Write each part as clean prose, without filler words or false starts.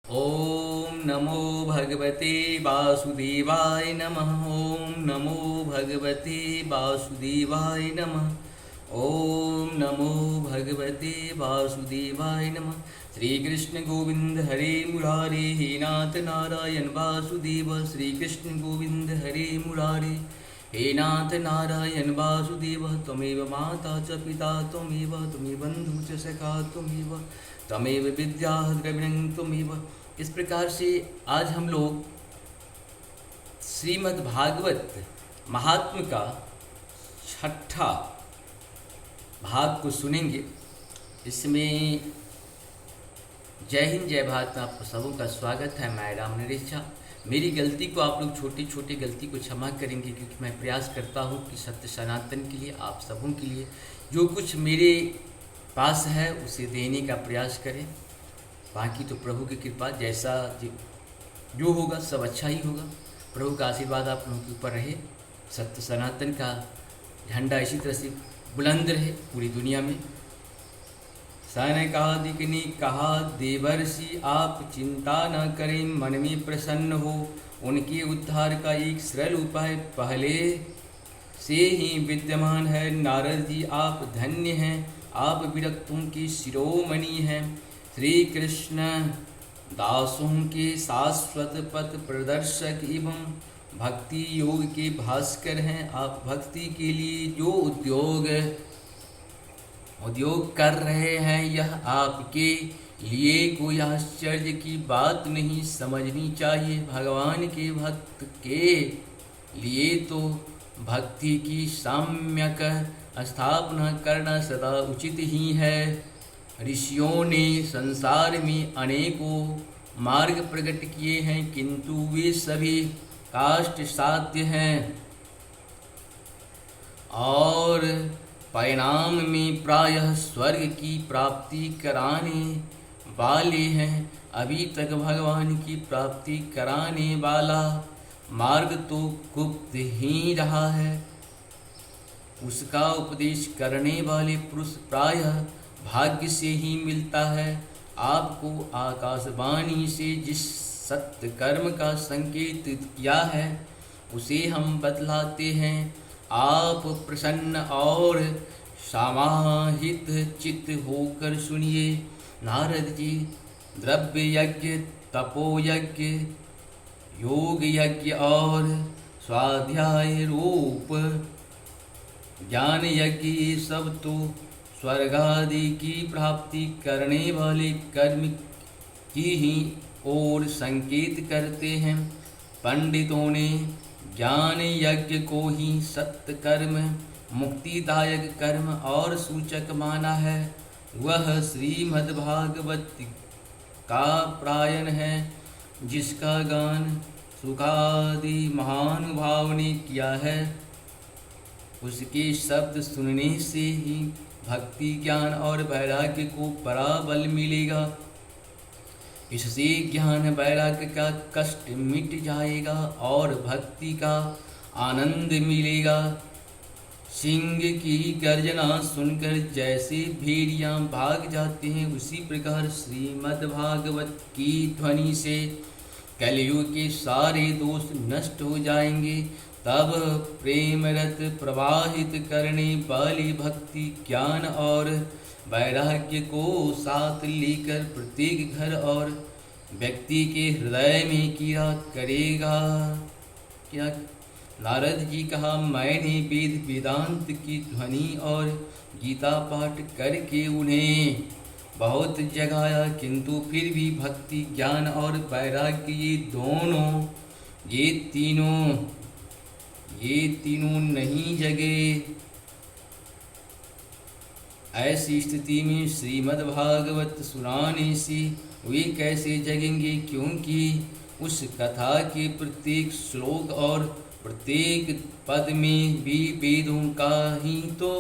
ओम नमो भगवते वासुदेवाय नमः। ओम नमो भगवते वासुदेवाय नमः। ओम नमो भगवते वासुदेवाय नमः। श्री कृष्ण गोविंद हरे मुरारे, हे नाथ नारायण वासुदेव। श्री कृष्ण गोविंद हरे मुरारे, हे नाथ नारायण वासुदेव। त्वमेव माता च पिता त्वमेव, त्वमेव बंधु च सखा त्वमेव, त्वमेव विद्या द्रविणं त्वमेव। इस प्रकार से आज हम लोग श्रीमद् भागवत महात्म्य का छठा भाग को सुनेंगे। इसमें जय हिंद जय भारत, आप सबों का स्वागत है। मैं राम नरेश झा। मेरी गलती को आप लोग छोटी छोटी गलती को क्षमा करेंगे, क्योंकि मैं प्रयास करता हूँ कि सत्य सनातन के लिए, आप सबों के लिए जो कुछ मेरे पास है उसे देने का प्रयास करें। बाकी तो प्रभु की कृपा, जैसा जो होगा सब अच्छा ही होगा। प्रभु का आशीर्वाद आप लोगों के ऊपर रहे। सत्य सनातन का झंडा इसी तरह से बुलंद रहे पूरी दुनिया में। सनकादिक ने कहा, देवर्षि आप चिंता न करें, मन में प्रसन्न हो। उनके उद्धार का एक सरल उपाय पहले से ही विद्यमान है। नारद जी आप धन्य हैं, आप विरक्तों की शिरोमणि हैं। श्री कृष्ण दासों के शाश्वत पथ प्रदर्शक एवं भक्ति योग के भास्कर हैं। आप भक्ति के लिए जो उद्योग कर रहे हैं, यह आपके लिए कोई आश्चर्य की बात नहीं समझनी चाहिए। भगवान के भक्त के लिए तो भक्ति की सम्यक स्थापना करना सदा उचित ही है। ऋषियों ने संसार में अनेकों मार्ग प्रकट किए हैं, किंतु वे सभी काष्ठ साध्य हैं और परिणाम में प्रायः स्वर्ग की प्राप्ति कराने वाले हैं। अभी तक भगवान की प्राप्ति कराने वाला मार्ग तो गुप्त ही रहा है। उसका उपदेश करने वाले पुरुष प्रायः भाग्य से ही मिलता है। आपको आकाशवाणी से जिस सत्य कर्म का संकेत किया है उसे हम बतलाते हैं। आप प्रसन्न और समाहित चित्त होकर सुनिए। नारद जी द्रव्य यज्ञ, तपो यज्ञ, योग यज्ञ और स्वाध्याय रूप ज्ञान यज्ञ, ये सब तो स्वर्ग आदि की प्राप्ति करने वाले कर्म की ही ओर संकेत करते हैं। पंडितों ने ज्ञान यज्ञ को ही सत्य कर्म, मुक्तिदायक कर्म और सूचक माना है। वह श्रीमद्भागवत का प्रायण है, जिसका गान सुखादि महानुभाव ने किया है। उसके शब्द सुनने से ही भक्ति ज्ञान और वैराग्य को बड़ा बल मिलेगा। इससे ज्ञान वैराग्य का कष्ट मिट जाएगा और भक्ति का आनंद मिलेगा। सिंह की गर्जना सुनकर जैसे भेड़ियां भाग जाते हैं, उसी प्रकार श्रीमद्भागवत की ध्वनि से कलयुग के सारे दोष नष्ट हो जाएंगे। तब प्रेम रत प्रवाहित करने वाली भक्ति ज्ञान और वैराग्य को साथ लेकर प्रत्येक घर और व्यक्ति के हृदय में किया करेगा। क्या नारद जी कहा, मैंने वेद वेदांत की ध्वनि और गीता पाठ करके उन्हें बहुत जगाया, किंतु फिर भी भक्ति ज्ञान और वैराग्य ये तीनों नहीं जगे। ऐसी स्थिति में श्रीमद्भागवत सुनाने से वे कैसे जगेंगे, क्योंकि उस कथा के प्रत्येक श्लोक और प्रत्येक पद में भी वेदों का ही तो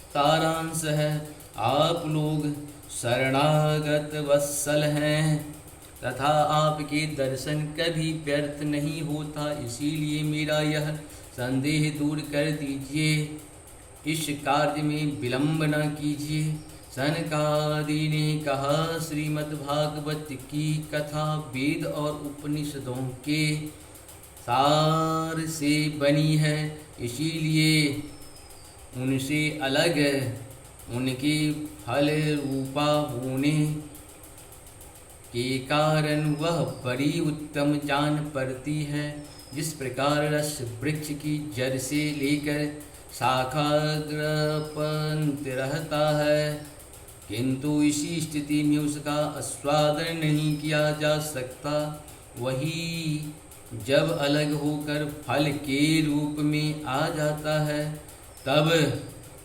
सारांश है। आप लोग शरणागत वत्सल हैं तथा आपके दर्शन कभी व्यर्थ नहीं होता, इसीलिए मेरा यह संदेह दूर कर दीजिए। इस कार्य में विलंब न कीजिए। सनकादि ने कहा श्रीमद्भागवत की कथा वेद और उपनिषदों के सार से बनी है, इसीलिए उनसे अलग उनके फल रूपा होने के कारण वह बड़ी उत्तम जान पड़ती है। जिस प्रकार रस वृक्ष की जड़ से लेकर शाखा पर्यंत रहता है, किंतु इसी स्थिति में उसका आस्वादन नहीं किया जा सकता, वही जब अलग होकर फल के रूप में आ जाता है, तब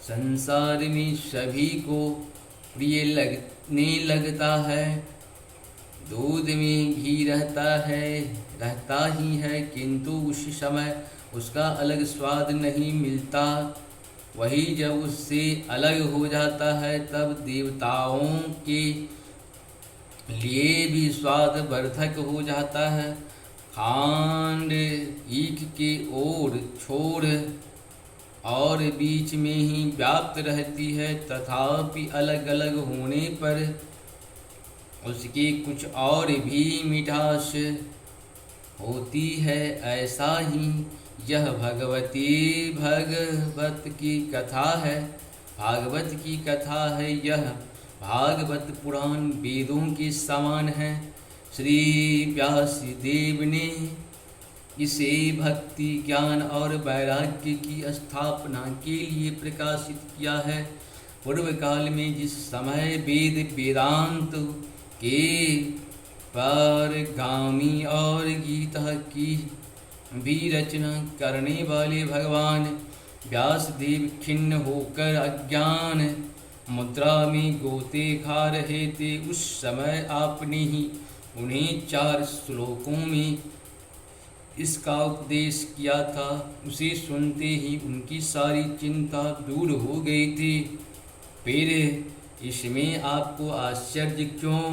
संसार में सभी को प्रिय लगने लगता है। दूध में घी रहता ही है, किंतु उस समय उसका अलग स्वाद नहीं मिलता। वही जब उससे अलग हो जाता है, तब देवताओं के लिए भी स्वाद वर्धक हो जाता है। खांड ईख के ओर छोड़ और बीच में ही व्याप्त रहती है, तथापि अलग अलग होने पर उसकी कुछ और भी मिठास होती है। ऐसा ही यह भागवत की कथा है। यह भागवत पुराण वेदों के समान है। श्री व्यास देव ने इसे भक्ति, ज्ञान और वैराग्य की स्थापना के लिए प्रकाशित किया है। पूर्व काल में जिस समय वेदांत के पारगामी और गीता की भी रचना करने वाले भगवान व्यासदेव खिन्न होकर अज्ञान मुद्रा में गोते खा रहे थे, उस समय आपने ही उन्हें 4 श्लोकों में इसका उपदेश किया था। उसे सुनते ही उनकी सारी चिंता दूर हो गई थी। फिर इसमें आपको आश्चर्य क्यों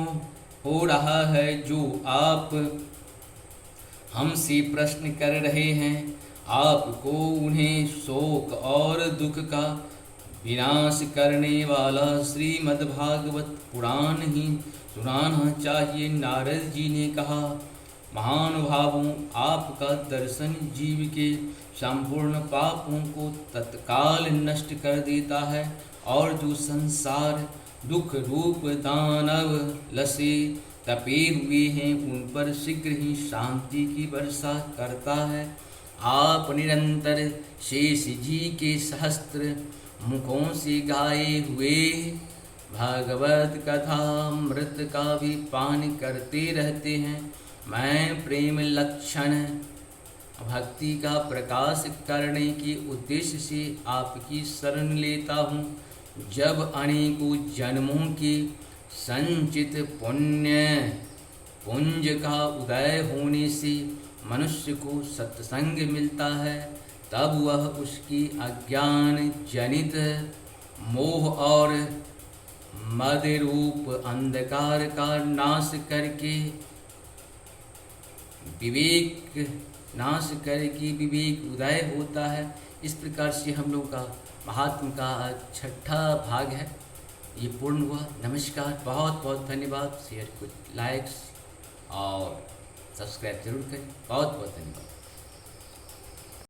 हो रहा है जो आप हमसे प्रश्न कर रहे हैं? आपको उन्हें शोक और दुख का विनाश करने वाला श्रीमद्भागवत पुराण ही सुनाना चाहिए। नारद जी ने कहा, महानुभावों, आपका दर्शन जीव के संपूर्ण पापों को तत्काल नष्ट कर देता है और जो संसार दुख रूप दानव लसे तपे हुए हैं, उन पर शीघ्र ही शांति की वर्षा करता है। आप निरंतर शेष जी के सहस्त्र मुखों से गाए हुए भागवत कथा अमृत का भी पान करते रहते हैं। मैं प्रेम लक्षण भक्ति का प्रकाश करने के उद्देश्य से आपकी शरण लेता हूँ। जब अनेकों जन्मों के संचित पुण्य पुंज का उदय होने से मनुष्य को सत्संग मिलता है, तब वह उसकी अज्ञान जनित मोह और मद रूप अंधकार का नाश करके विवेक उदय होता है। इस प्रकार से हम लोग का महात्म का 6ठा भाग है, ये पूर्ण हुआ। नमस्कार, बहुत बहुत धन्यवाद। शेयर, कुछ लाइक्स और सब्सक्राइब जरूर करें। बहुत बहुत धन्यवाद।